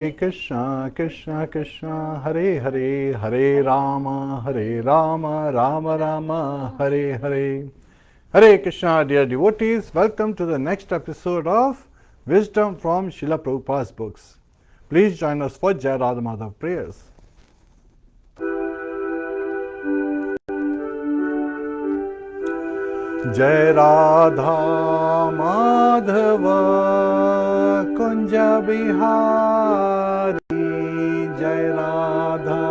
Krishna Krishna Krishna Hare Hare Hare Rama Rama Rama Hare Hare. Hare Krishna, dear devotees, welcome to the next episode of Wisdom from Srila Prabhupada's books. Please join us for Jai Radha Madhav prayers. Jai Radha Madhava Kunja Bihari, Jai Radha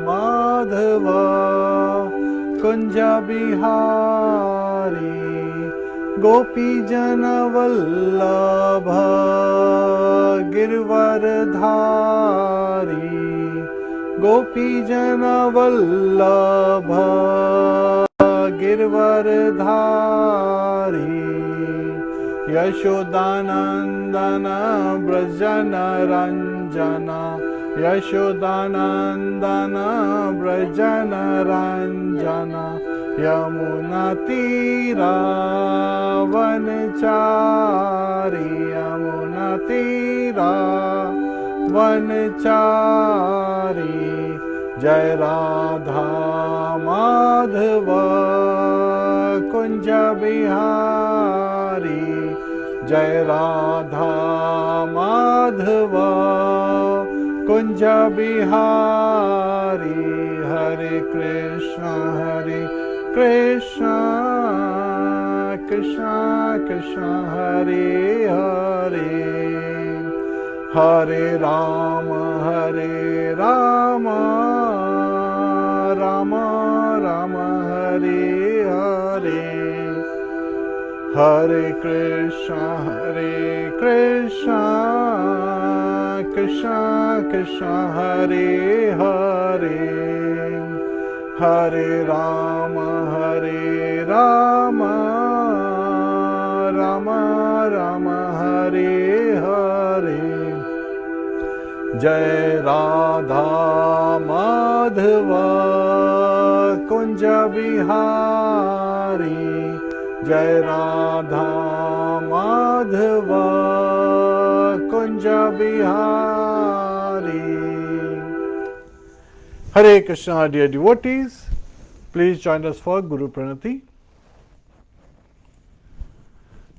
Madhava Kunja Bihari, Gopi Jana Vallabha Girvardhari, Gopi Jana Vallabha Girvardhari, Yashodanandana Brajana Ranjana, Yashodanandana Brajana Ranjana, Yamuna Tira Vanchari, Yamuna Tira Vanchari, Jai Radha Madhava Kunja Bihari, Jai Radha Madhava Kunja Bihari, Hare Krishna Krishna Krishna Krishna Hare Hare, Hare Rama Rama Rama Hare Hare, Hare Krishna Krishna Krishna Hare Hare, Hare Rama Rama Rama Hare Hare, Jai Radha Madhava Kunja Bihari, Jai Radha Madhava Kunja Bihari. Hare Krishna, dear devotees, please join us for Guru Pranati.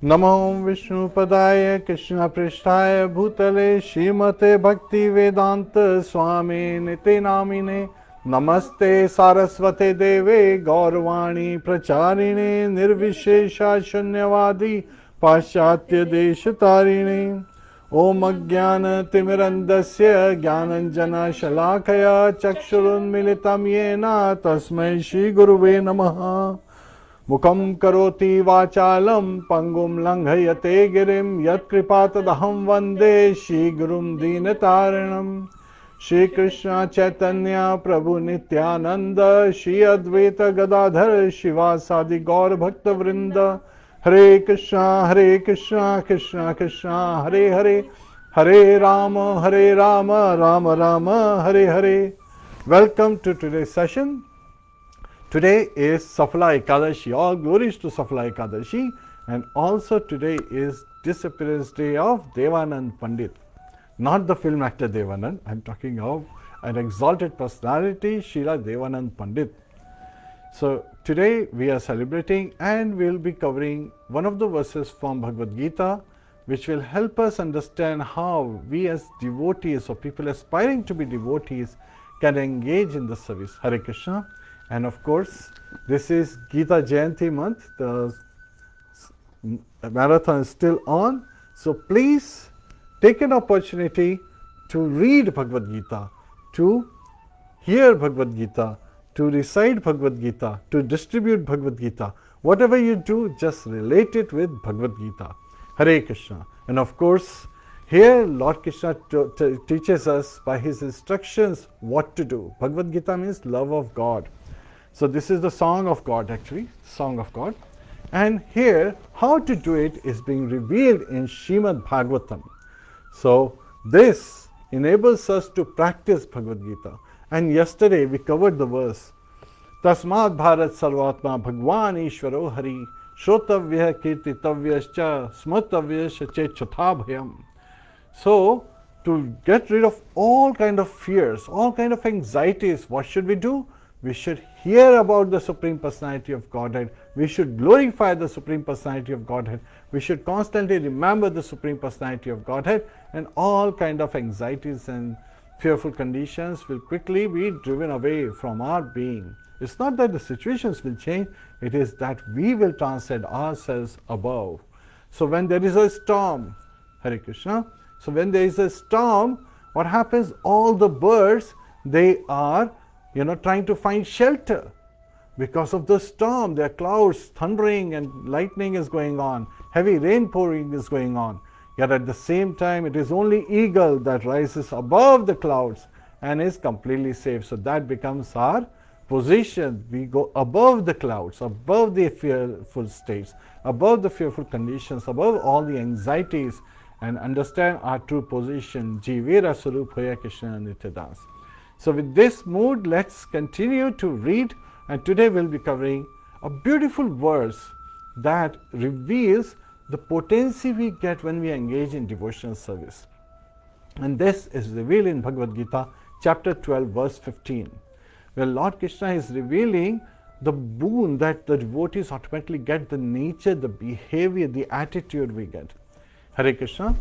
Namo Vishnu Padaya Krishna Prishtaya Bhutale Shrimate Bhakti Vedanta Swami Nite Namine Namaste Saraswate Deve Gauravani Pracharine Nirvishesha Shunyavadi Paschatya Deshatarine Om Ajnana Timirandasya Jnananjana Shalakaya Chakshurun Militam Yena Tasmai Shri Guruve Namaha. Mukam karoti vachalam pangum langhayate girim yat kripatadaham vande Shri Gurum Dinataranam. Shri Krishna Chaitanya Prabhu Nityananda Shri Advaita Gadadhar Shivasadi Gaur Bhakta Vrinda. Hare Krishna Krishna Krishna Hare Hare, Hare Rama Rama Rama Hare Hare. Welcome to today's session. Today is Safala Ekadashi, all glories to Safala Ekadashi, and also today is Disappearance Day of Devananda Pandit. Not the film actor Devanand, I am talking of an exalted personality, Srila Devananda Pandit. So today we are celebrating and we will be covering one of the verses from Bhagavad Gita, which will help us understand how we as devotees or people aspiring to be devotees can engage in the service. Hare Krishna. And of course, this is Gita Jayanti month. The marathon is still on. So please take an opportunity to read Bhagavad Gita, to hear Bhagavad Gita, to recite Bhagavad Gita, to distribute Bhagavad Gita. Whatever you do, just relate it with Bhagavad Gita. Hare Krishna. And of course, here Lord Krishna teaches us by his instructions what to do. Bhagavad Gita means love of God. So this is the song of God, actually, song of God. And here, how to do it is being revealed in Srimad Bhagavatam. So this enables us to practice Bhagavad Gita. And yesterday we covered the verse, Tasmad Bharat Sarvatma Bhagwan Ishvaro Hari Shrotavyah Kirtitavyascha Smatavyash Chetchathabhyam. So to get rid of all kind of fears, all kind of anxieties, what should we do? We should hear about the Supreme Personality of Godhead. We should glorify the Supreme Personality of Godhead. We should constantly remember the Supreme Personality of Godhead, and all kind of anxieties and fearful conditions will quickly be driven away from our being. It's not that the situations will change, it is that we will transcend ourselves above. So when there is a storm, Hare Krishna, so when there is a storm, what happens? All the birds, they are trying to find shelter because of the storm. There are clouds, thundering and lightning is going on, heavy rain pouring is going on. Yet at the same time, it is only eagle that rises above the clouds and is completely safe. So that becomes our position. We go above the clouds, above the fearful states, above the fearful conditions, above all the anxieties, and understand our true position. Jivera Sarupaya Krishna Nityadas. So with this mood, let's continue to read, and today we'll be covering a beautiful verse that reveals the potency we get when we engage in devotional service. And this is revealed in Bhagavad Gita, chapter 12, verse 15, where Lord Krishna is revealing the boon that the devotees automatically get, the nature, the behavior, the attitude we get. Hare Krishna.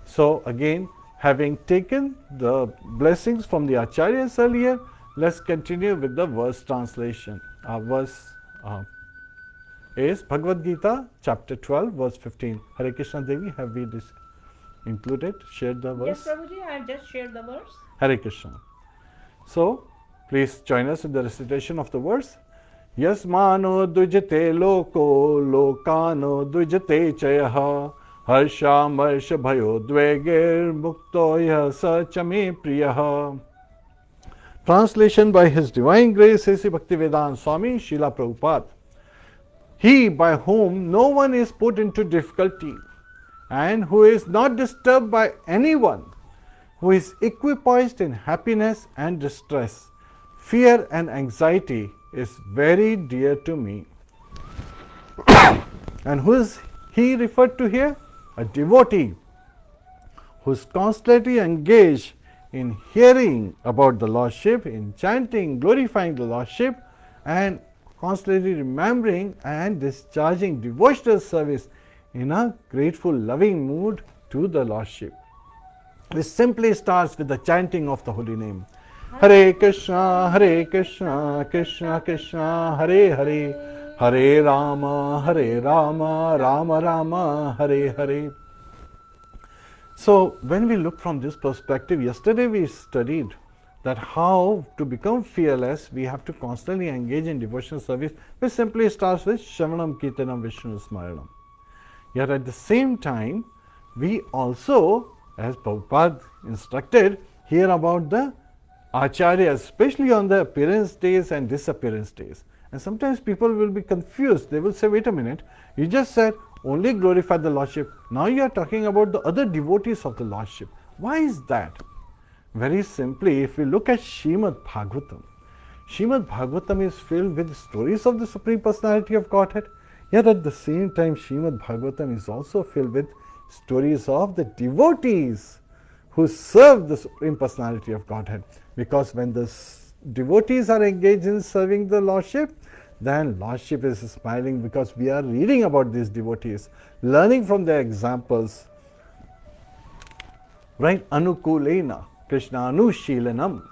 So again, having taken the blessings from the Acharyas earlier, let's continue with the verse translation. Our verse is Bhagavad Gita, chapter 12, verse 15. Hare Krishna Devi, have we included, shared the verse? Yes, Prabhuji, I have just shared the verse. Hare Krishna. So, please join us in the recitation of the verse. Yasmano dujate loko, lokano dujate chayaha, harsha marsha bhayo dvegir muktoya sa chame priyaha. Translation by His Divine Grace, Sri Bhaktivedanta Swami Srila Prabhupada. He by whom no one is put into difficulty, and who is not disturbed by anyone, who is equipoised in happiness and distress, fear and anxiety, is very dear to me. And who is he referred to here? A devotee who is constantly engaged in hearing about the Lordship, in chanting, glorifying the Lordship, and constantly remembering and discharging devotional service in a grateful, loving mood to the Lordship. This simply starts with the chanting of the holy name. Hare Krishna, Krishna Krishna, Hare Hare, Hare Rama, Rama Rama, Hare Hare. So when we look from this perspective, yesterday we studied that how to become fearless, we have to constantly engage in devotional service, which simply starts with Shravanam Kirtanam Vishnu Smaranam. Yet at the same time, we also, as Prabhupada instructed, hear about the Acharyas, especially on the appearance days and disappearance days. And sometimes people will be confused. They will say, wait a minute, you just said only glorify the Lordship. Now you are talking about the other devotees of the Lordship. Why is that? Very simply, if we look at Srimad Bhagavatam is filled with stories of the Supreme Personality of Godhead. Yet at the same time, Srimad Bhagavatam is also filled with stories of the devotees who serve the Supreme Personality of Godhead. Because when the devotees are engaged in serving the Lordship, then Lordship is smiling because we are reading about these devotees, learning from their examples. Right? Anukulena, Krishna Anushilanam.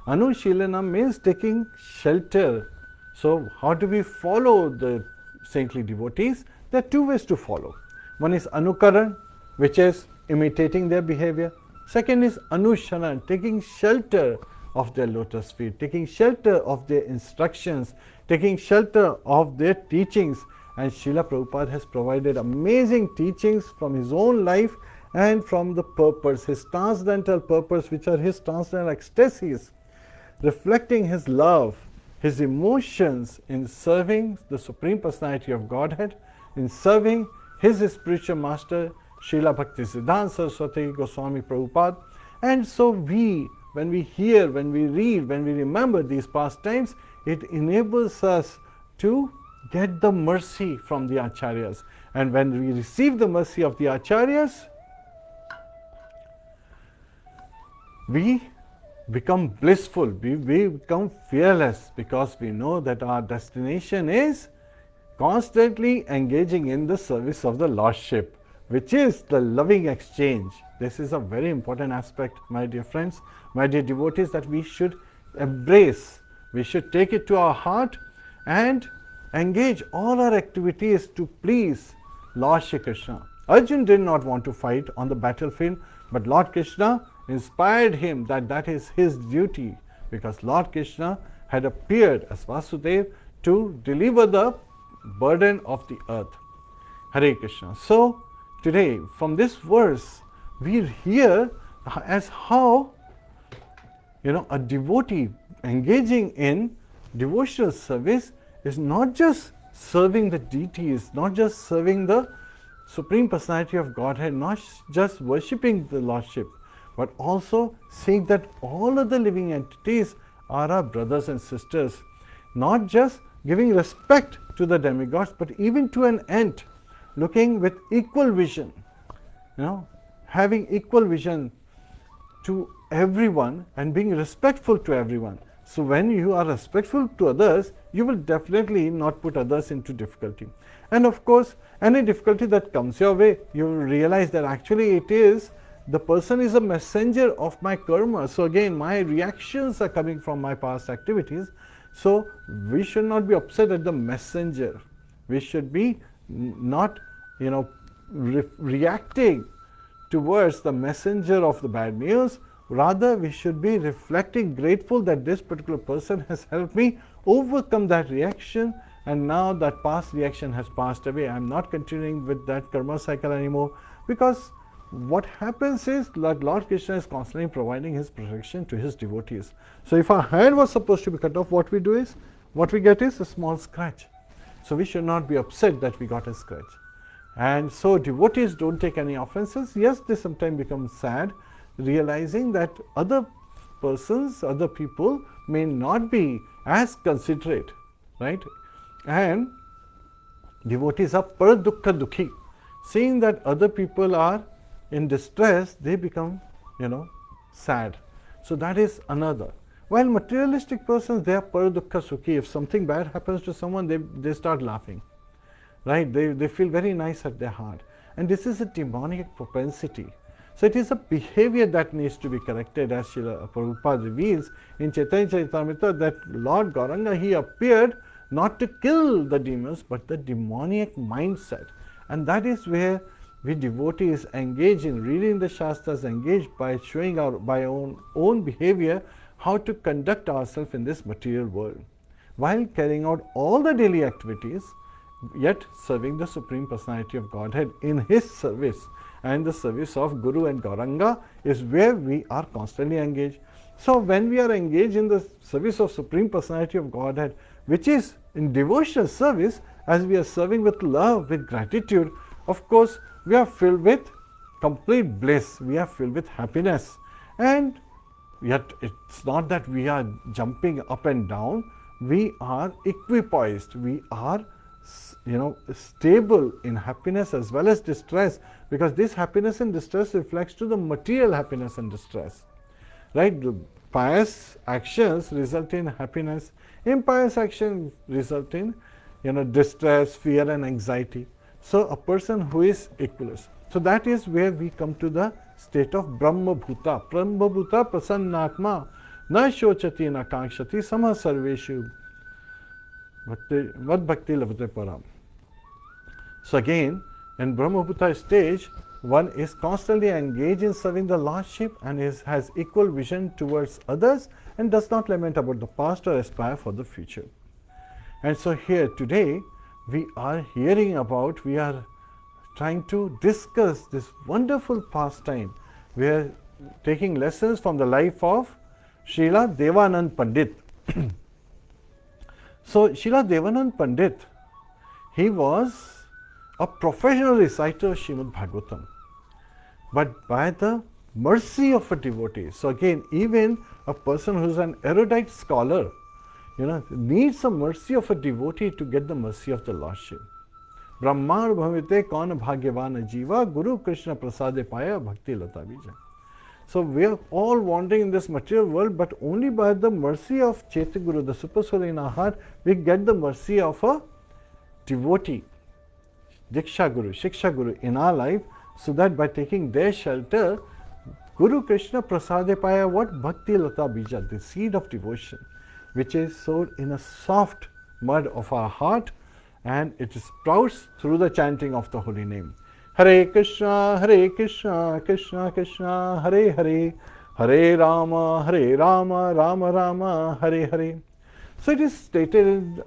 Anushilanam means taking shelter. So how do we follow the saintly devotees? There are two ways to follow. One is Anukaran, which is imitating their behavior. Second is Anusharan, taking shelter of their lotus feet, taking shelter of their instructions, taking shelter of their teachings. And Srila Prabhupada has provided amazing teachings from his own life and from the purpose, his transcendental purpose, which are his transcendental ecstasies, reflecting his love, his emotions in serving the Supreme Personality of Godhead, in serving his spiritual master, Srila Bhaktisiddhanta Saraswati Goswami Prabhupada. And so when we hear, when we read, when we remember these pastimes, it enables us to get the mercy from the Acharyas. And when we receive the mercy of the Acharyas, we become blissful, we become fearless, because we know that our destination is constantly engaging in the service of the Lordship, which is the loving exchange. This is a very important aspect, my dear friends, my dear devotees, that we should embrace, we should take it to our heart and engage all our activities to please Lord Shri Krishna. Arjun did not want to fight on the battlefield, but Lord Krishna inspired him that that is his duty, because Lord Krishna had appeared as Vasudev to deliver the burden of the earth. Hare Krishna. So today, from this verse, we hear as how a devotee engaging in devotional service is not just serving the deities, not just serving the Supreme Personality of Godhead, not just worshipping the Lordship, but also seeing that all other living entities are our brothers and sisters, not just giving respect to the demigods, but even to an ant, looking with equal vision, having equal vision to everyone and being respectful to everyone. So when you are respectful to others, you will definitely not put others into difficulty. And of course, any difficulty that comes your way, you will realize that actually the person is a messenger of my karma. So again, my reactions are coming from my past activities. So we should not be upset at the messenger. We should be not, reacting towards the messenger of the bad news. Rather, we should be reflecting, grateful that this particular person has helped me overcome that reaction, and now that past reaction has passed away. I am not continuing with that karma cycle anymore, because what happens is that Lord Krishna is constantly providing his protection to his devotees. So if our hand was supposed to be cut off, what we get is a small scratch. So we should not be upset that we got a scratch. And so devotees don't take any offenses. Yes, they sometimes become sad, realizing that other persons, other people may not be as considerate, right? And devotees are par dukkha dukhi. Seeing that other people are in distress, they become, sad. So that is another. While materialistic persons, they are par dukkha sukhi. If something bad happens to someone, they start laughing, right? They feel very nice at their heart. And this is a demonic propensity. So it is a behavior that needs to be corrected, as Srila Prabhupada reveals in Chaitanya Charitamrita, that Lord Gauranga, he appeared not to kill the demons, but the demoniac mindset. And that is where we devotees engage in reading the Shastras, engage by showing by our own behavior how to conduct ourselves in this material world, while carrying out all the daily activities, yet serving the Supreme Personality of Godhead in his service. And the service of Guru and Gauranga is where we are constantly engaged. So when we are engaged in the service of Supreme Personality of Godhead, which is in devotional service, as we are serving with love, with gratitude, of course, we are filled with complete bliss, we are filled with happiness. And yet it's not that we are jumping up and down, we are equipoised, we are stable in happiness as well as distress, because this happiness and distress reflects to the material happiness and distress, right? The pious actions result in happiness, impious actions result in distress, fear and anxiety. So a person who is equilibrious. So that is where we come to the state of Brahma Bhuta. Brahma Bhuta prasannatma na shochati na kankshati sama sarveshu vad bhakti lavate param. So again, in Brahma Bhuta stage, one is constantly engaged in serving the Lordship and has equal vision towards others and does not lament about the past or aspire for the future. And so here today, we are trying to discuss this wonderful pastime. We are taking lessons from the life of Srila Devananda Pandit. So Srila Devananda Pandit, he was a professional reciter of Srimad Bhagavatam, but by the mercy of a devotee. So again, even a person who is an erudite scholar, needs the mercy of a devotee to get the mercy of the Lordship. Brahmar bhavite kaun bhagyavan jiva guru Krishna prasade paya bhakti lata bija. So we are all wandering in this material world, but only by the mercy of Chaitya the Super Soul in our heart, we get the mercy of a devotee, Diksha Guru, Shiksha Guru in our life, so that by taking their shelter, Guru Krishna Prasade Paya, what? Bhakti Lata Bija, the seed of devotion, which is sowed in a soft mud of our heart, and it sprouts through the chanting of the holy name. Hare Krishna, Krishna Krishna, Hare Hare, Hare Rama, Rama Rama, Hare Hare. So it is stated in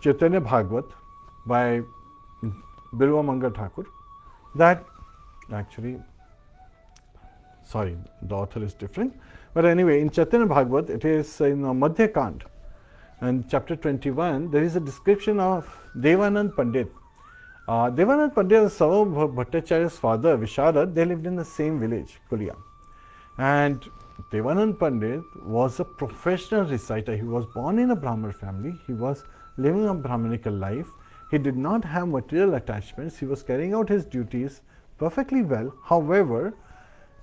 Chaitanya Bhagavat by Bilva Mangal Thakur that actually, sorry, the author is different. But anyway, in Chaitanya Bhagavat, it is in Madhya Kand, and chapter 21, there is a description of Devananda Pandit. Devananda Pandit is Sarva Bhattacharya's father, Visharad. They lived in the same village, Kulia. And Devananda Pandit was a professional reciter. He was born in a Brahmin family. He was living a Brahminical life. He did not have material attachments. He was carrying out his duties perfectly well. However,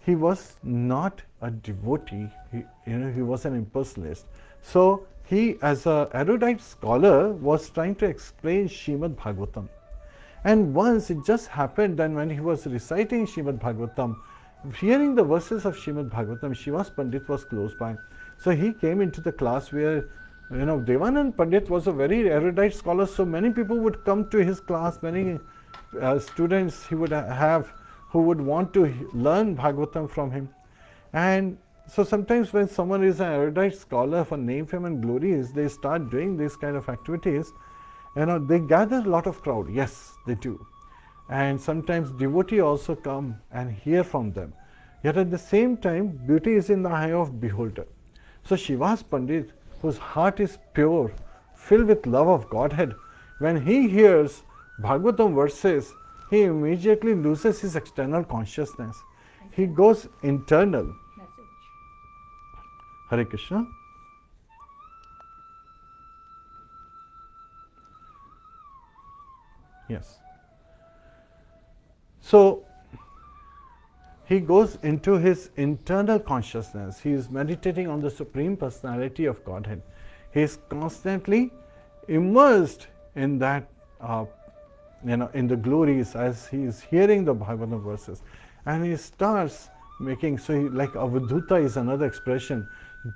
he was not a devotee. He was an impersonalist. So he, as an erudite scholar, was trying to explain Srimad Bhagavatam. And once it just happened that when he was reciting Srimad Bhagavatam, hearing the verses of Srimad Bhagavatam, Shivas Pandit was close by. So he came into the class where, Devananda Pandit was a very erudite scholar, so many people would come to his class, many students he would have who would want to learn Bhagavatam from him. And so sometimes when someone is an erudite scholar for name, fame and glories, they start doing these kind of activities, they gather a lot of crowd. Yes, they do. And sometimes devotee also come and hear from them. Yet at the same time, beauty is in the eye of beholder. So Shivas Pandit, whose heart is pure, filled with love of Godhead, when he hears Bhagavatam verses, he immediately loses his external consciousness. He goes internal. Hare Krishna. Yes. So he goes into his internal consciousness. He is meditating on the Supreme Personality of Godhead. He is constantly immersed in that, in the glories as he is hearing the Bhagavatam verses. And he starts making, like avadhuta is another expression.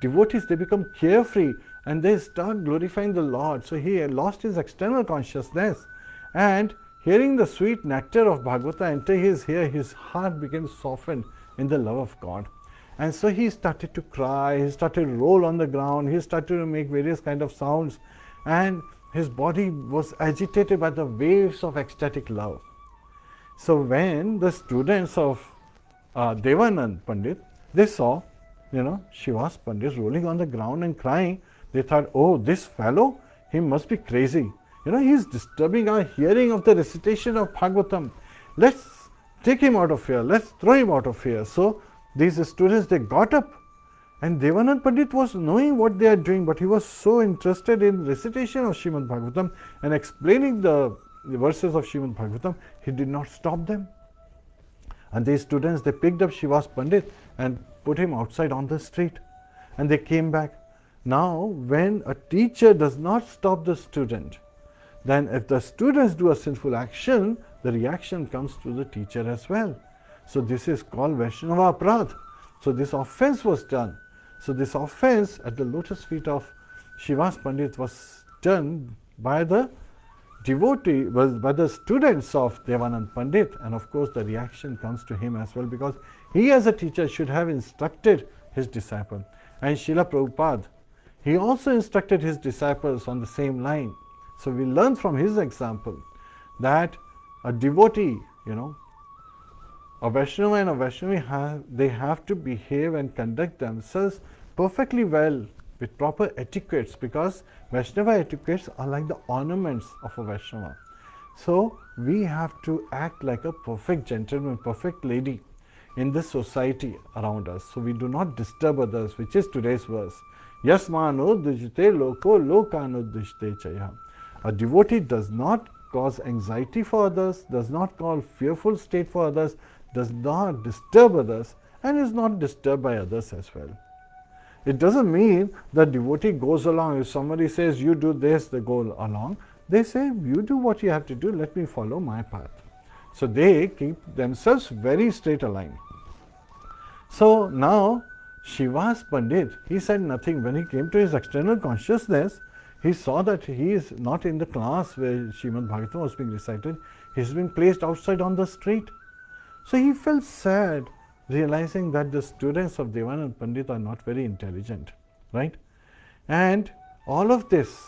Devotees, they become carefree and they start glorifying the Lord. So he lost his external consciousness, and hearing the sweet nectar of Bhagavata enter his ear, his heart became softened in the love of God. And so he started to cry, he started to roll on the ground, he started to make various kind of sounds, and his body was agitated by the waves of ecstatic love. So when the students of Devananda Pandit, they saw, Shivas Pandit rolling on the ground and crying, they thought, oh, this fellow, he must be crazy. He is disturbing our hearing of the recitation of Bhagavatam. Let's take him out of here. Let's throw him out of here. So these students, they got up, and Devananda Pandit was knowing what they are doing, but he was so interested in recitation of Srimad Bhagavatam and explaining the verses of Srimad Bhagavatam, he did not stop them. And these students, they picked up Shivas Pandit and put him outside on the street, and they came back. Now, when a teacher does not stop the student, then if the students do a sinful action, the reaction comes to the teacher as well. So this is called Vaishnava Aparadh. So this offense was done. So this offense at the lotus feet of Shivas Pandit was done by the devotee, by the students of Devananda Pandit, and of course the reaction comes to him as well, because he as a teacher should have instructed his disciple. And Srila Prabhupada, he also instructed his disciples on the same line. So we learn from his example that a devotee, a Vaishnava and a Vaishnavi, they have to behave and conduct themselves perfectly well with proper etiquettes, because Vaishnava etiquettes are like the ornaments of a Vaishnava. So we have to act like a perfect gentleman, perfect lady in this society around us. So we do not disturb others, which is today's verse. Yasmano dujite loko lokano dujite chaya. A devotee does not cause anxiety for others, does not cause fearful state for others, does not disturb others and is not disturbed by others as well. It doesn't mean that devotee goes along. If somebody says, you do this, they go along. They say, you do what you have to do, let me follow my path. So they keep themselves very straight aligned. So now, Shiva's Pandit, he said nothing. When he came to his external consciousness, he saw that he is not in the class where Srimad Bhagavatam was being recited. He's been placed outside on the street. So he felt sad, realizing that the students of Devananda Pandita are not very intelligent, right? And all of this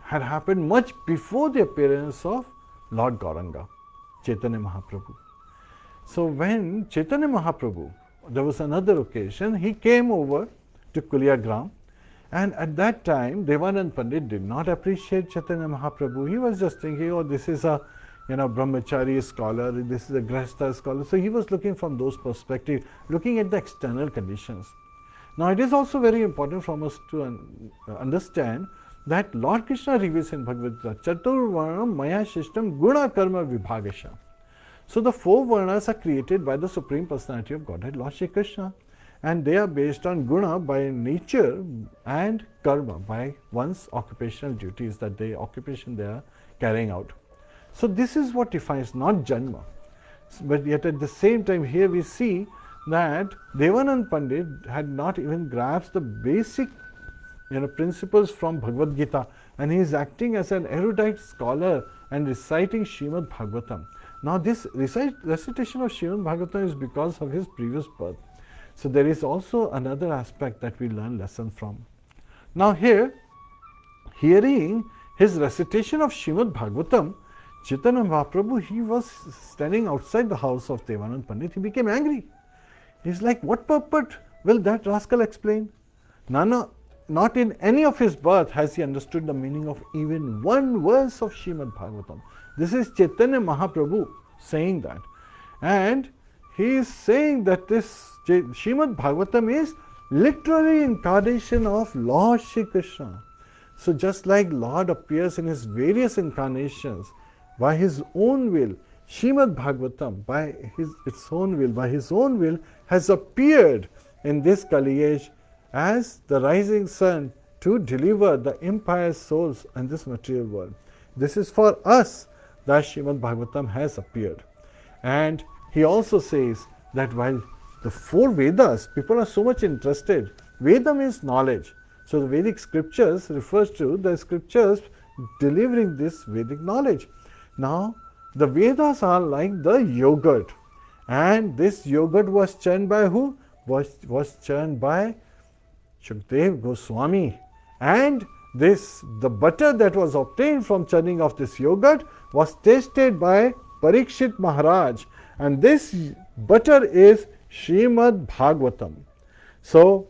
had happened much before the appearance of Lord Gauranga, Chaitanya Mahaprabhu. So when Chaitanya Mahaprabhu, there was another occasion, he came over to Kuliagram, and at that time Devananda Pandit did not appreciate Chaitanya Mahaprabhu. He was just thinking, oh, this is a brahmachari scholar, this is a Krsna scholar. So he was looking from those perspectives, looking at the external conditions. Now it is also very important for us to understand that Lord Krishna reveals in Bhagavad Gita, Chaturvarnam Maya Shishtam Guna Karma Vibhagasha. So the four varnas are created by the Supreme Personality of Godhead, Lord Shri Krishna, and they are based on guna by nature and karma by one's occupational duties, that the occupation they are carrying out. So this is what defines, not Janma. But yet at the same time here we see that Devananda Pandit had not even grasped the basic principles from Bhagavad Gita, and he is acting as an erudite scholar and reciting Srimad Bhagavatam. Now this recitation of Srimad Bhagavatam is because of his previous birth. So there is also another aspect that we learn lesson from. Now here, hearing his recitation of Srimad Bhagavatam, Chaitanya Mahaprabhu, he was standing outside the house of Devananda Pandit. He became angry. He's like, what purport will that rascal explain? Not in any of his birth has he understood the meaning of even one verse of Srimad Bhagavatam. This is Chaitanya Mahaprabhu saying that. And he is saying that this Srimad Bhagavatam is literally incarnation of Lord Shri Krishna. So just like Lord appears in his various incarnations by his own will, Srimad Bhagavatam by its own will has appeared in this Kali age as the rising sun to deliver the impious souls in this material world. This is for us that Srimad Bhagavatam has appeared. And he also says that while the four Vedas, people are so much interested, Veda means knowledge. So the Vedic scriptures refers to the scriptures delivering this Vedic knowledge. Now the Vedas are like the yogurt, and this yogurt was churned by who? Was churned by Shukdev Goswami, and the butter that was obtained from churning of this yogurt was tasted by Parikshit Maharaj, and this butter is Srimad Bhagavatam. So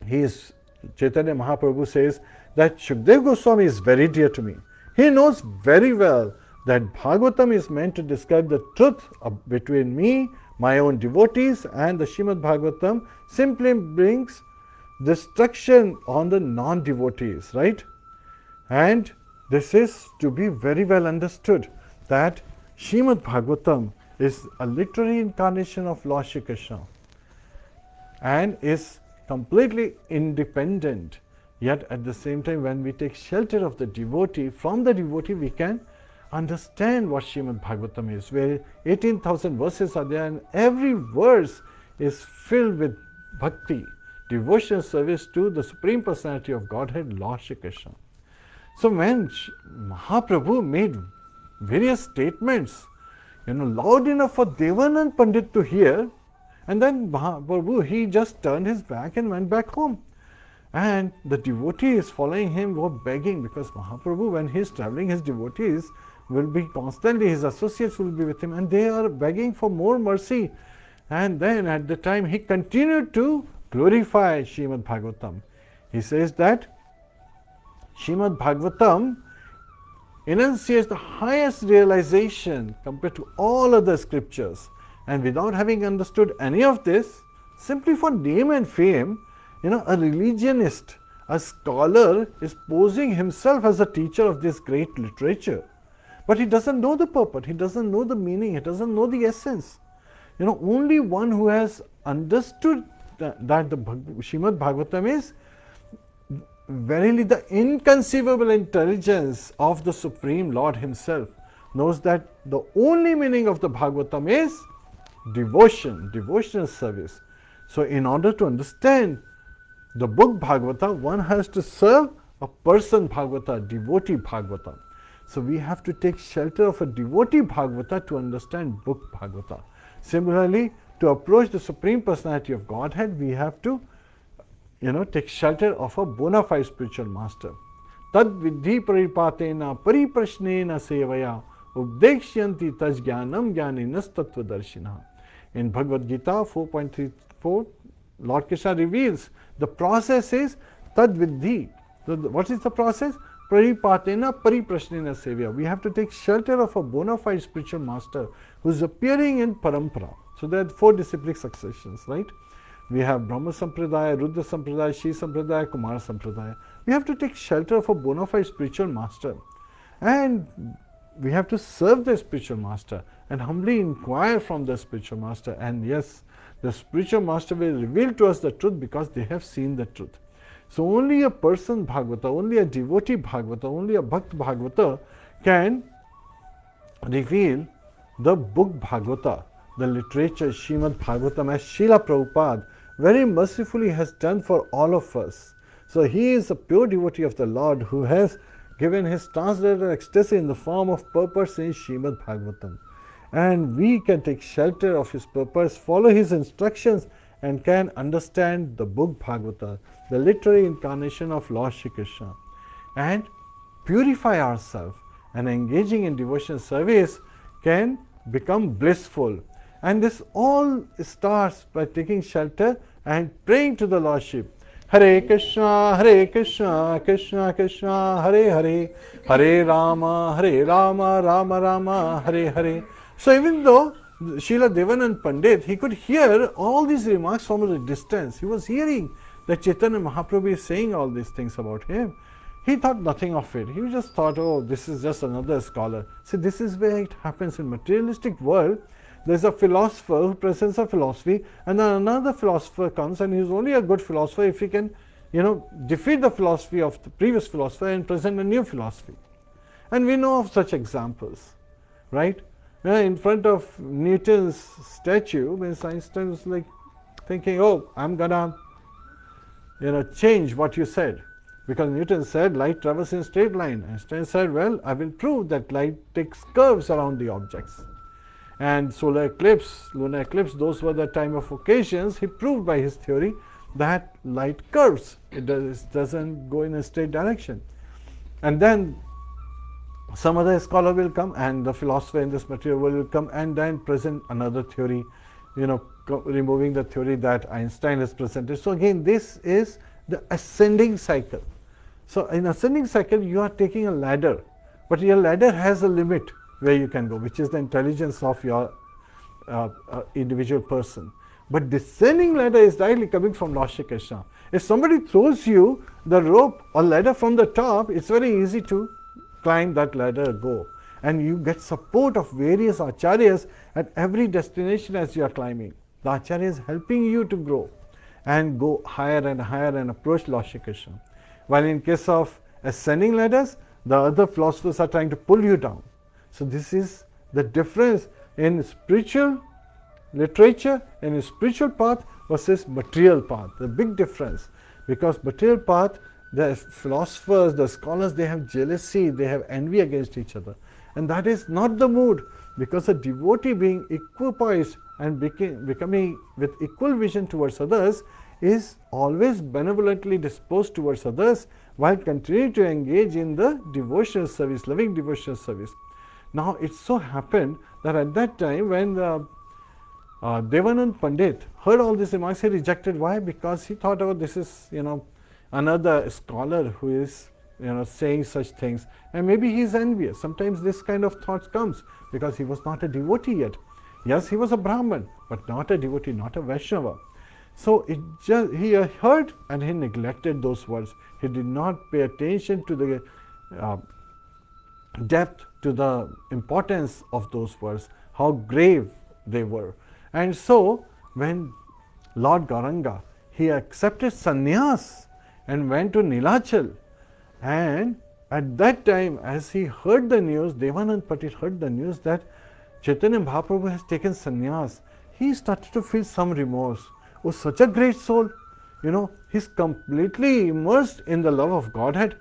Chaitanya Mahaprabhu says that Shukdev Goswami is very dear to me. He knows very well that Bhagavatam is meant to describe the truth between me, my own devotees, and the Srimad Bhagavatam simply brings destruction on the non-devotees, right? And this is to be very well understood, that Srimad Bhagavatam is a literary incarnation of Lord Shri Krishna and is completely independent. Yet at the same time, when we take shelter of the devotee, from the devotee we can understand what Srimad Bhagavatam is, where 18,000 verses are there, and every verse is filled with bhakti, devotional service to the Supreme Personality of Godhead, Lord Shri Krishna. So when Mahaprabhu made various statements, loud enough for Devananda Pandit to hear, and then Mahaprabhu, he just turned his back and went back home. And the devotees following him were begging, because Mahaprabhu, when he is traveling, his devotees will be constantly, his associates will be with him, and they are begging for more mercy. And then at the time he continued to glorify Srimad Bhagavatam. He says that Srimad Bhagavatam enunciates the highest realization compared to all other scriptures. And without having understood any of this, simply for name and fame, a religionist, a scholar is posing himself as a teacher of this great literature. But he doesn't know the purport, he doesn't know the meaning, he doesn't know the essence. only one who has understood that the Srimad Bhagavatam is verily the inconceivable intelligence of the Supreme Lord Himself, knows that the only meaning of the Bhagavatam is devotion, devotional service. So in order to understand the book Bhagavata, one has to serve a person Bhagavata, devotee Bhagavata. So we have to take shelter of a devotee Bhagavata to understand book Bhagavata. Similarly, to approach the Supreme Personality of Godhead, we have to take shelter of a bona fide spiritual master. Tad vidhi paripatena pariprashnena sevaya ubdekshyanti taj jnanam jnaninas tattvadarshina. In Bhagavad Gita 4.34, Lord Krishna reveals the process is tad vidhi. So what is the process? Paripatena pariprashnena sevaya. We have to take shelter of a bona fide spiritual master who is appearing in parampara. So there are 4 disciplic successions, right? We have Brahma Sampradaya, Rudra Sampradaya, Shi Sampradaya, Kumara Sampradaya. We have to take shelter of a bona fide spiritual master. And we have to serve the spiritual master and humbly inquire from the spiritual master. And yes, the spiritual master will reveal to us the truth because they have seen the truth. So only a person Bhagavata, only a devotee Bhagavata, only a Bhakt Bhagavata can reveal the book Bhagavata, the literature Srimad Bhagavatam, as Srila Prabhupada very mercifully has done for all of us. So he is a pure devotee of the Lord who has given his translated ecstasy in the form of purpose in Srimad Bhagavatam. And we can take shelter of his purpose, follow his instructions, and can understand the book Bhagavata, the literary incarnation of Lord Shri Krishna, and purify ourselves. And engaging in devotional service can become blissful. And this all starts by taking shelter and praying to the Lordship. Hare Krishna, Krishna Krishna, Hare Hare, Hare Rama, Rama Rama, Hare Hare. So even though Srila Devananda Pandit, he could hear all these remarks from a distance. He was hearing that Chaitanya Mahaprabhu is saying all these things about him. He thought nothing of it. He just thought, oh, this is just another scholar. See, this is where it happens in materialistic world. There's a philosopher who presents a philosophy, and then another philosopher comes, and he's only a good philosopher if he can, defeat the philosophy of the previous philosopher and present a new philosophy. And we know of such examples, right? In front of Newton's statue, when Einstein was like thinking, oh, I'm gonna, change what you said. Because Newton said light travels in a straight line. Einstein said, well, I will prove that light takes curves around the objects. And solar eclipse, lunar eclipse, those were the time of occasions. He proved by his theory that light curves. It doesn't go in a straight direction. And then some other scholar will come, and the philosopher in this material will come and then present another theory, removing the theory that Einstein has presented. So again, this is the ascending cycle. So in ascending cycle, you are taking a ladder, but your ladder has a limit where you can go, which is the intelligence of your individual person. But descending ladder is directly coming from Lord Shri Krishna. If somebody throws you the rope or ladder from the top, it's very easy to climb that ladder, go. And you get support of various acharyas at every destination as you are climbing. The acharya is helping you to grow and go higher and higher and approach Lord Shri Krishna. While in case of ascending ladders, the other philosophers are trying to pull you down. So this is the difference in spiritual literature and in spiritual path versus material path. The big difference, because material path, the philosophers, the scholars, they have jealousy, they have envy against each other. And that is not the mood, because a devotee being equipoised and becoming with equal vision towards others is always benevolently disposed towards others while continuing to engage in the devotional service, loving devotional service. Now it so happened that at that time when Devananda Pandit heard all these remarks, he rejected. Why? Because he thought, oh, this is another scholar who is saying such things, and maybe he is envious. Sometimes this kind of thoughts comes because he was not a devotee yet. Yes, he was a Brahman, but not a devotee, not a Vaishnava. So he heard and he neglected those words. He did not pay attention to the depth, to the importance of those words, how grave they were. And so, when Lord Gauranga, he accepted sannyas and went to Nilachal, and at that time, as he heard the news, Devananda Pandit heard the news that Chaitanya Mahaprabhu has taken sannyas, he started to feel some remorse. Oh, such a great soul! He's completely immersed in the love of Godhead,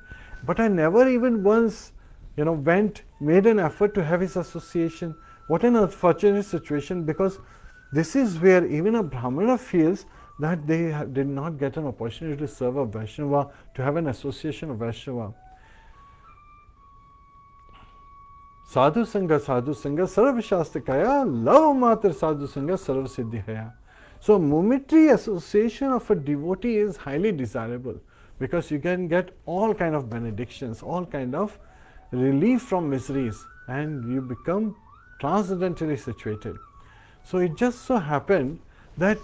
but I never even once, made an effort to have his association. What an unfortunate situation, because this is where even a Brahmana feels that they did not get an opportunity to serve a Vaishnava, to have an association of Vaishnava. Sadhu Sangha, Sarva Shastakaya, love matra Sadhu Sangha, Sarva Siddhihaya. So, momentary association of a devotee is highly desirable, because you can get all kind of benedictions, all kind of relief from miseries, and you become transcendently situated. So, it just so happened that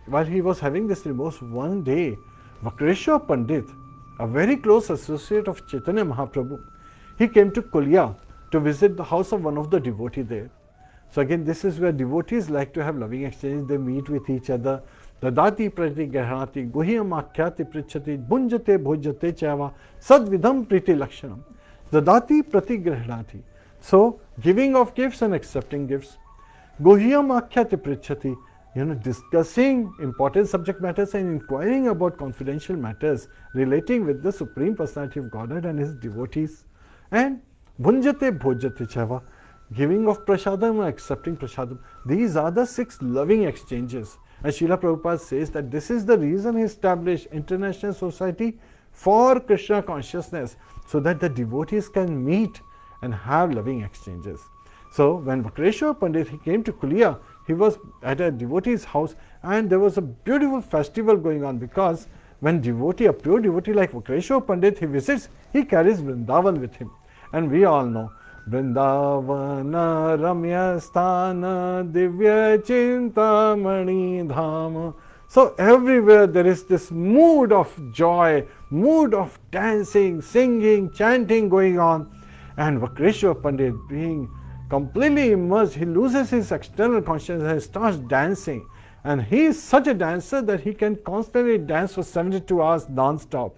while he was having this remorse, one day, Vakreshwar Pandit, a very close associate of Chaitanya Mahaprabhu, he came to Kulya to visit the house of one of the devotees there. So again, this is where devotees like to have loving exchange. They meet with each other. Dadati prati gahrati guhyam akhyati prichati bunjate bhojate chava sadvidham priti lakshanam. Dadati prati gahrati. So giving of gifts and accepting gifts. Guhyam akhyati prichati. Discussing important subject matters and inquiring about confidential matters relating with the Supreme Personality of Godhead and his devotees. And Bhunjate Bhojate Chava, giving of prasadam and accepting prasadam. These are the 6 loving exchanges. And Srila Prabhupada says that this is the reason he established International Society for Krishna Consciousness, so that the devotees can meet and have loving exchanges. So when Vakreshwar Pandit, he came to Kulya, he was at a devotee's house, and there was a beautiful festival going on, because when a pure devotee like Vakreshwar Pandit, he visits, he carries Vrindavan with him. And we all know, Vrindavana Ramya Sthana Divya Chintamani Dhama. So everywhere there is this mood of joy, mood of dancing, singing, chanting going on. And Vakreshwar Pandit, being completely immersed, he loses his external consciousness and starts dancing. And he is such a dancer that he can constantly dance for 72 hours non-stop.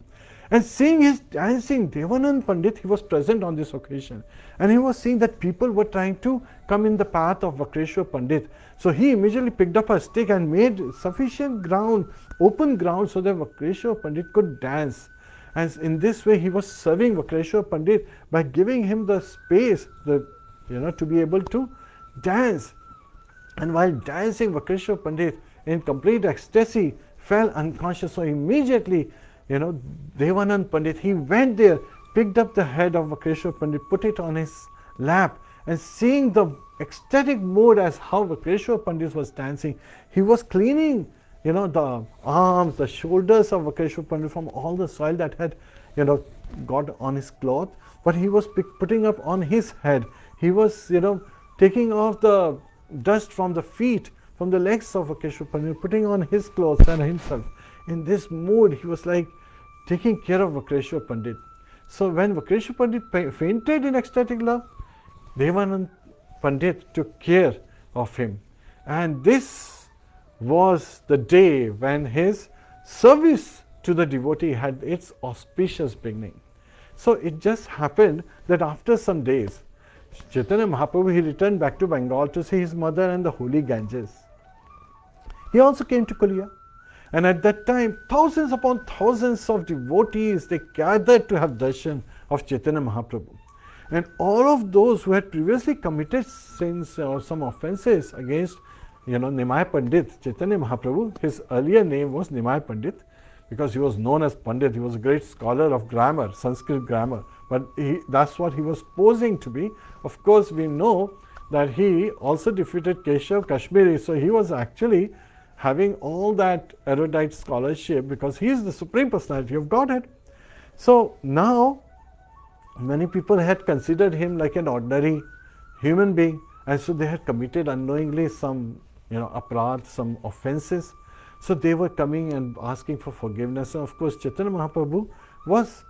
And seeing his dancing, Devananda Pandit, he was present on this occasion. And he was seeing that people were trying to come in the path of Vakreshwar Pandit. So he immediately picked up a stick and made sufficient ground, open ground, so that Vakreshwar Pandit could dance. And in this way, he was serving Vakreshwar Pandit by giving him the space, to be able to dance. And while dancing, Vakreshwar Pandit, in complete ecstasy, fell unconscious. So immediately, Devananda Pandit, he went there, picked up the head of Vakreshwar Pandit, put it on his lap, and seeing the ecstatic mood as how Vakreshwar Pandit was dancing, he was cleaning, the arms, the shoulders of Vakreshwar Pandit from all the soil that had, got on his cloth. But he was putting up on his head. He was, taking off the dust from the feet, from the legs of Vakreshwar Pandit, putting on his clothes and himself. In this mood, he was like taking care of Vakreshwar Pandit. So when Vakreshwar Pandit fainted in ecstatic love, Devananda Pandit took care of him. And this was the day when his service to the devotee had its auspicious beginning. So it just happened that after some days, Chaitanya Mahaprabhu, he returned back to Bengal to see his mother and the holy Ganges. He also came to Kulya. And at that time, thousands upon thousands of devotees, they gathered to have darshan of Chaitanya Mahaprabhu. And all of those who had previously committed sins or some offenses against, Nimai Pandit, Chaitanya Mahaprabhu, his earlier name was Nimai Pandit, because he was known as Pandit. He was a great scholar of grammar, Sanskrit grammar. But that's what he was posing to be. Of course, we know that he also defeated Keshav Kashmiri. So he was actually having all that erudite scholarship, because he is the Supreme Personality of Godhead. So now, many people had considered him like an ordinary human being, and so they had committed unknowingly some, aparadh, some offenses. So they were coming and asking for forgiveness. And of course, Chaitanya Mahaprabhu was,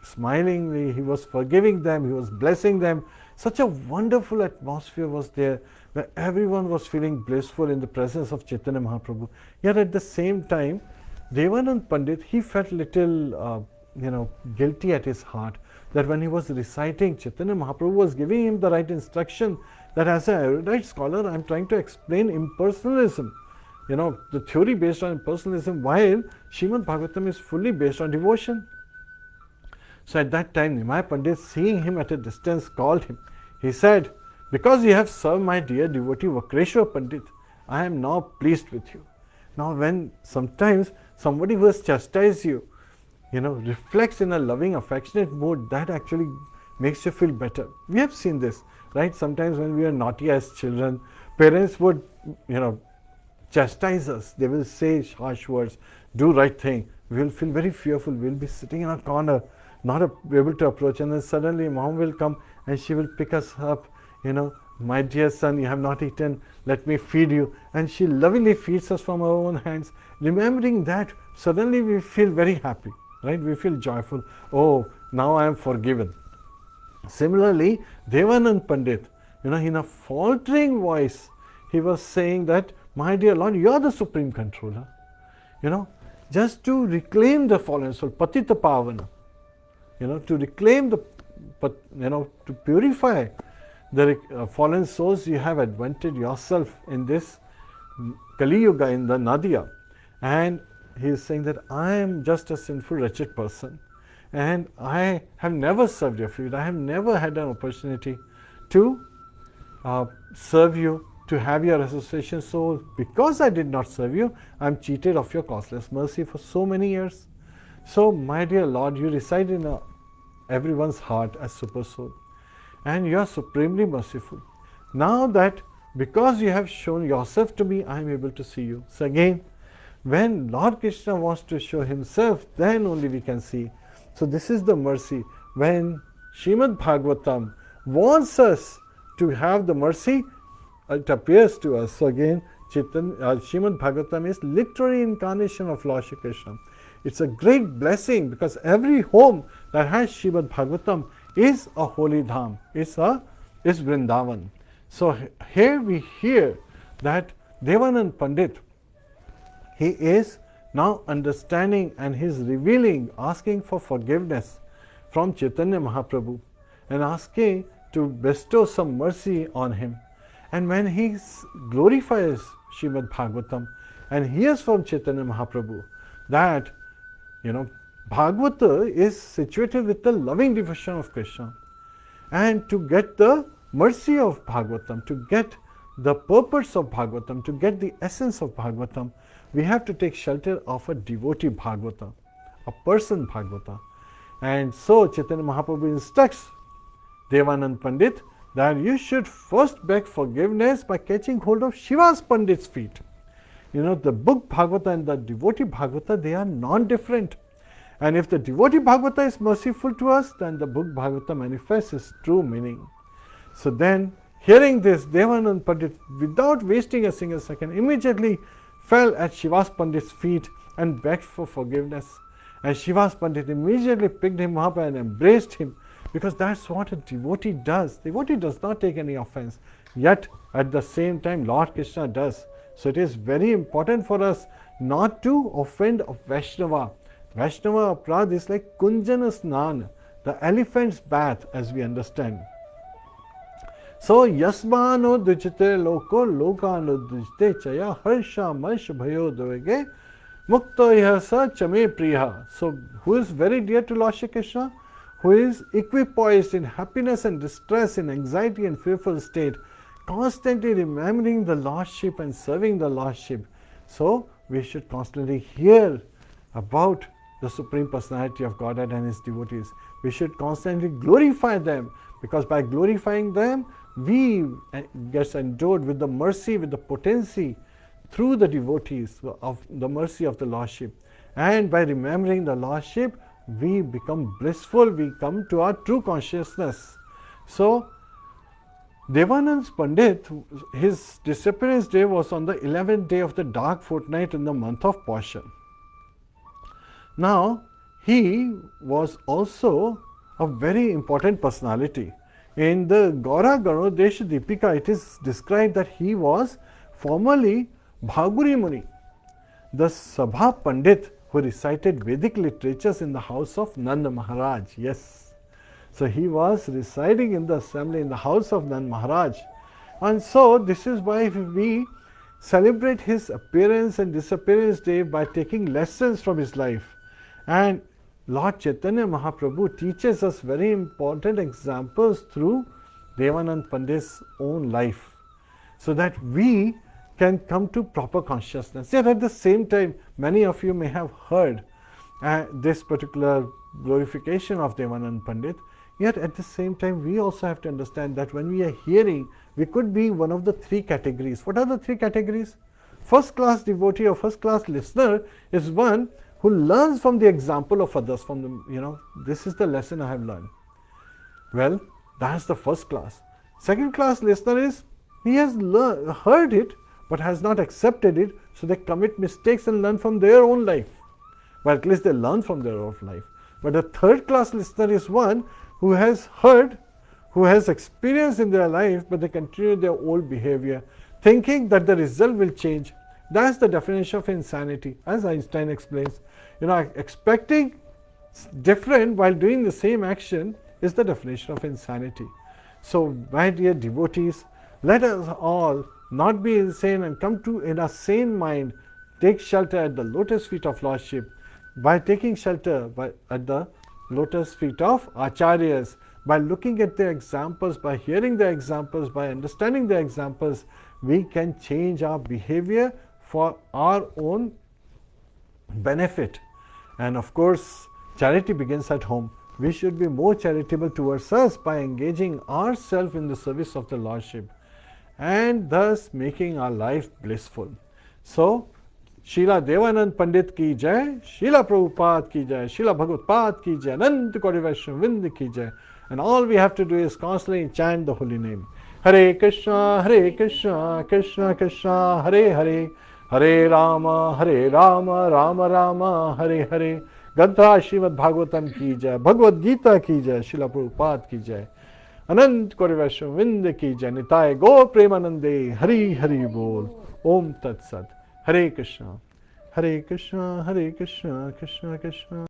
smilingly, he was forgiving them, he was blessing them. Such a wonderful atmosphere was there. where everyone was feeling blissful in the presence of Chaitanya Mahaprabhu. Yet at the same time, Devananda Pandit, he felt little, guilty at his heart that when he was reciting, Chaitanya Mahaprabhu was giving him the right instruction that as an erudite scholar, I am trying to explain impersonalism. The theory based on impersonalism, while Srimad Bhagavatam is fully based on devotion. So at that time, Nimai Pandit, seeing him at a distance, called him. He said, because you have served my dear devotee Vakreshwar Pandit, I am now pleased with you. Now when sometimes somebody who has chastised you, reflects in a loving, affectionate mood, that actually makes you feel better. We have seen this, right? Sometimes when we are naughty as children, parents would, chastise us. They will say harsh words, do right thing. We will feel very fearful. We will be sitting in a corner, not able to approach, and then suddenly mom will come and she will pick us up. My dear son, you have not eaten, let me feed you. And she lovingly feeds us from her own hands. Remembering that, suddenly we feel very happy, right? We feel joyful. Oh, now I am forgiven. Similarly, Devananda Pandit, in a faltering voice, he was saying that, my dear Lord, you are the supreme controller. Just to reclaim the fallen soul, Patita Pavana, to reclaim to purify the fallen souls, you have advented yourself in this Kali Yuga, in the Nadia. And he is saying that I am just a sinful, wretched person, and I have never served your feet. I have never had an opportunity to serve you, to have your association. So because I did not serve you, I am cheated of your causeless mercy for so many years. So my dear Lord, you reside in everyone's heart as super soul, and you are supremely merciful. Now that because you have shown yourself to me, I am able to see you. So again, when Lord Krishna wants to show himself, then only we can see. So this is the mercy. When Srimad Bhagavatam wants us to have the mercy, it appears to us. So again, Srimad Bhagavatam is literary incarnation of Lord Shri Krishna. It's a great blessing because every home that has Srimad Bhagavatam is a holy dham, is Vrindavan. So here we hear that Devananda Pandit, he is now understanding and he is revealing, asking for forgiveness from Chaitanya Mahaprabhu and asking to bestow some mercy on him. And when he glorifies Srimad Bhagavatam and hears from Chaitanya Mahaprabhu that, Bhagavata is situated with the loving devotion of Krishna, and to get the mercy of Bhagavatam, to get the purpose of Bhagavatam, to get the essence of Bhagavatam, we have to take shelter of a devotee Bhagavata, a person Bhagavata. And so Chaitanya Mahaprabhu instructs Devananda Pandit that you should first beg forgiveness by catching hold of Shiva's Pandit's feet. The book Bhagavata and the devotee Bhagavata, they are non-different. And if the devotee Bhagavata is merciful to us, then the book Bhagavata manifests its true meaning. So then, hearing this, Devananda Pandit, without wasting a single second, immediately fell at Shiva's Pandit's feet and begged for forgiveness. And Shiva's Pandit immediately picked him up and embraced him, because that's what a devotee does. Devotee does not take any offense. Yet, at the same time, Lord Krishna does. So it is very important for us not to offend a Vaishnava. Vaishnava Aprad is like Kunjana Snan, the elephant's bath, as we understand. So, Yasmano Dujite Loko Lokano Dujite Chaya Harsha Mash Bhayo Dovege Mukto Yasa Chame Priya. So, who is very dear to Lord Shri Krishna? Who is equipoised in happiness and distress, in anxiety and fearful state, constantly remembering the Lordship and serving the Lordship. So, we should constantly hear about the Supreme Personality of Godhead and His devotees. We should constantly glorify them, because by glorifying them, we get endowed with the mercy, with the potency through the devotees of the mercy of the Lordship. And by remembering the Lordship, we become blissful, we come to our true consciousness. So, Devananda Pandit, his disappearance day was on the 11th day of the dark fortnight in the month of Paushan. Now, he was also a very important personality. In the Gaura Ganodesha Deepika, it is described that he was formerly Bhaguri Muni, the Sabha Pandit who recited Vedic literatures in the house of Nanda Maharaj. Yes. So he was residing in the assembly in the house of Nanda Maharaj. And so this is why we celebrate his appearance and disappearance day by taking lessons from his life. And Lord Chaitanya Mahaprabhu teaches us very important examples through Devananda Pandit's own life, so that we can come to proper consciousness. Yet at the same time, many of you may have heard this particular glorification of Devananda Pandit. Yet at the same time, we also have to understand that when we are hearing, we could be one of the three categories. What are the three categories? First class devotee or first class listener is one who learns from the example of others, from the, this is the lesson I have learned. Well, that's the first class. Second class listener is, he has heard it, but has not accepted it, so they commit mistakes and learn from their own life. But at least they learn from their own life. But the third class listener is one who has heard, who has experienced in their life, but they continue their old behavior, thinking that the result will change. That's the definition of insanity, as Einstein explains. Expecting different while doing the same action is the definition of insanity. So, my dear devotees, let us all not be insane and come to, in a sane mind, take shelter at the lotus feet of Lordship. By taking shelter at the lotus feet of Acharyas, by looking at their examples, by hearing their examples, by understanding their examples, we can change our behavior for our own benefit. And of course, charity begins at home. We should be more charitable towards us by engaging ourselves in the service of the Lordship, and thus making our life blissful. So, Srila Devananda Pandit ki jai, Srila Prabhupada ki jai, Srila Bhagavad ki jai, Ananta Koti Vaishnava ki jai. And all we have to do is constantly chant the holy name. Hare Krishna, Krishna Krishna, Hare Hare, Hare Rama, Rama Rama, Hare Hare. Gantha Srimad Bhagavatam ki jai, Bhagavad Gita ki jai, Srila Prabhupada ki jai. Anant Koti Vaishnava ki jai, Nitai Gaur Premanande, Hari Hari Bol. Om Tat Sat. Hare Krishna, Krishna Krishna, Krishna Krishna.